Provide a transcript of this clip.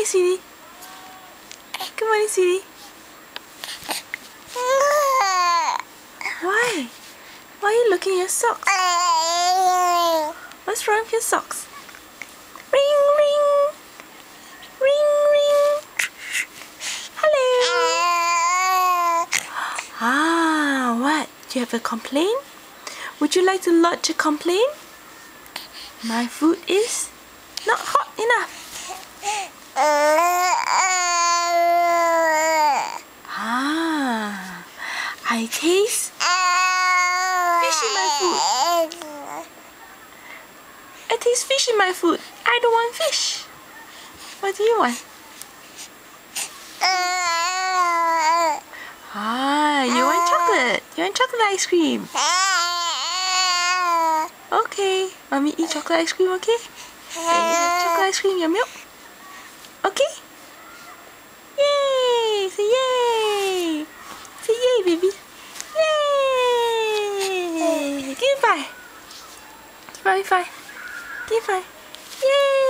sweetie. Good morning, sweetie. Why? Why are you looking at your socks? What's wrong with your socks? Ring, ring. Ring, ring. Hello. What? Do you have a complaint? Would you like to lodge a complaint? My food is not hot enough. I taste fish in my food. I taste fish in my food. I don't want fish. What do you want? You want chocolate. You want chocolate ice cream. Okay. Mommy eat chocolate ice cream, okay? Can you have chocolate ice cream, your milk? Okay? Yay! Say yay! Say yay, baby. Yay! Give me 5. Give me 5. Give me 5. Yay!